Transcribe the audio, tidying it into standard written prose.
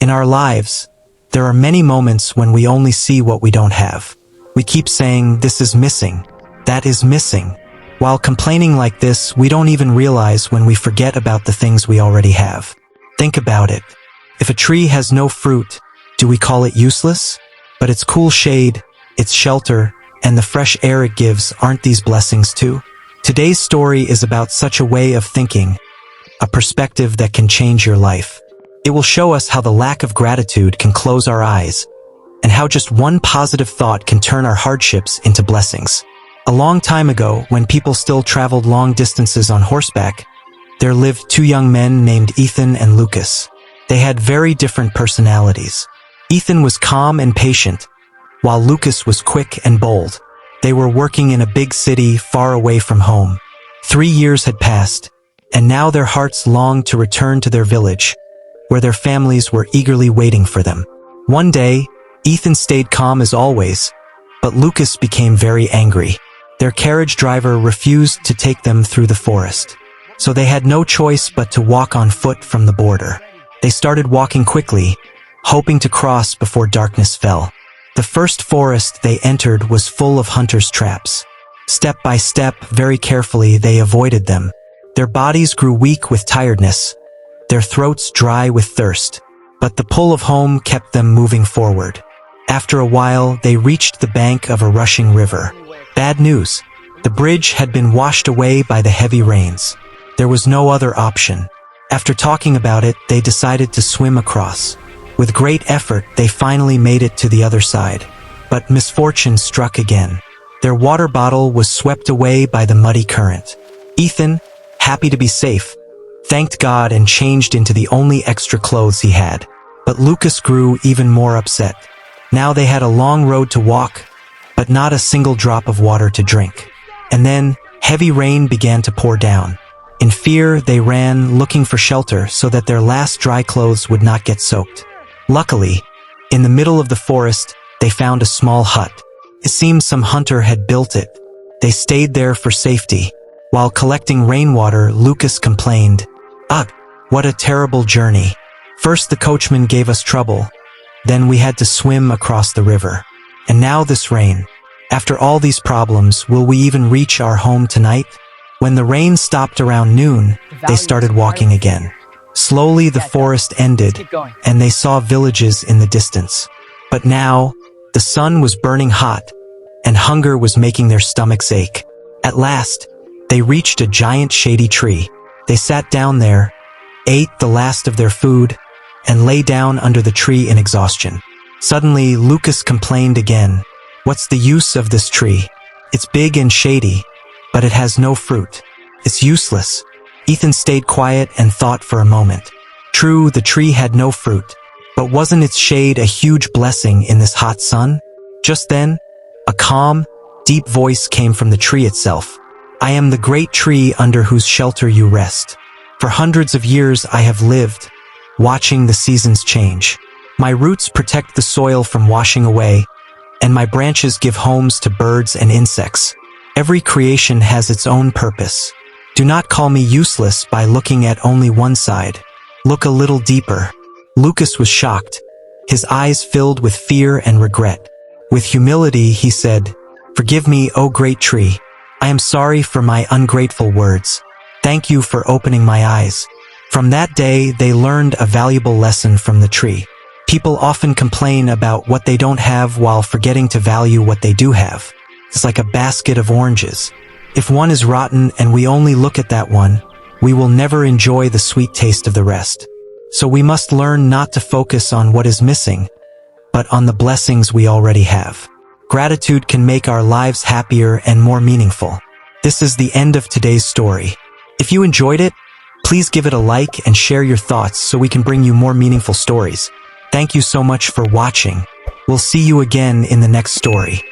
In our lives, there are many moments when we only see what we don't have. We keep saying, this is missing, that is missing. While complaining like this, we don't even realize when we forget about the things we already have. Think about it. If a tree has no fruit, do we call it useless? But its cool shade, its shelter, and the fresh air it gives, aren't these blessings too? Today's story is about such a way of thinking, a perspective that can change your life. It will show us how the lack of gratitude can close our eyes, and how just one positive thought can turn our hardships into blessings. A long time ago, when people still traveled long distances on horseback, there lived two young men named Ethan and Lucas. They had very different personalities. Ethan was calm and patient, while Lucas was quick and bold. They were working in a big city far away from home. 3 years had passed, and now their hearts longed to return to their village, where their families were eagerly waiting for them. One day, Ethan stayed calm as always, but Lucas became very angry. Their carriage driver refused to take them through the forest, so they had no choice but to walk on foot from the border. They started walking quickly, hoping to cross before darkness fell. The first forest they entered was full of hunters' traps. Step by step, very carefully, they avoided them. Their bodies grew weak with tiredness, their throats dry with thirst, but the pull of home kept them moving forward. After a while, they reached the bank of a rushing river. Bad news. The bridge had been washed away by the heavy rains. There was no other option. After talking about it, they decided to swim across. With great effort, they finally made it to the other side. But misfortune struck again. Their water bottle was swept away by the muddy current. Ethan, happy to be safe, thanked God and changed into the only extra clothes he had. But Lucas grew even more upset. Now they had a long road to walk, but not a single drop of water to drink. And then, heavy rain began to pour down. In fear, they ran, looking for shelter so that their last dry clothes would not get soaked. Luckily, in the middle of the forest, they found a small hut. It seemed some hunter had built it. They stayed there for safety. While collecting rainwater, Lucas complained, "Ugh, what a terrible journey. First the coachman gave us trouble, then we had to swim across the river. And now this rain. After all these problems, will we even reach our home tonight?" When the rain stopped around noon, they started walking again. Slowly the forest ended, and they saw villages in the distance. But now, the sun was burning hot, and hunger was making their stomachs ache. At last, they reached a giant shady tree. They sat down there, ate the last of their food, and lay down under the tree in exhaustion. Suddenly, Lucas complained again. "What's the use of this tree? It's big and shady, but it has no fruit. It's useless." Ethan stayed quiet and thought for a moment. True, the tree had no fruit, but wasn't its shade a huge blessing in this hot sun? Just then, a calm, deep voice came from the tree itself. "I am the great tree under whose shelter you rest. For hundreds of years I have lived, watching the seasons change. My roots protect the soil from washing away, and my branches give homes to birds and insects. Every creation has its own purpose. Do not call me useless by looking at only one side. Look a little deeper." Lucas was shocked, his eyes filled with fear and regret. With humility, he said, "Forgive me, O great tree. I am sorry for my ungrateful words. Thank you for opening my eyes." From that day, they learned a valuable lesson from the tree. People often complain about what they don't have while forgetting to value what they do have. It's like a basket of oranges. If one is rotten and we only look at that one, we will never enjoy the sweet taste of the rest. So we must learn not to focus on what is missing, but on the blessings we already have. Gratitude can make our lives happier and more meaningful. This is the end of today's story. If you enjoyed it, please give it a like and share your thoughts so we can bring you more meaningful stories. Thank you so much for watching. We'll see you again in the next story.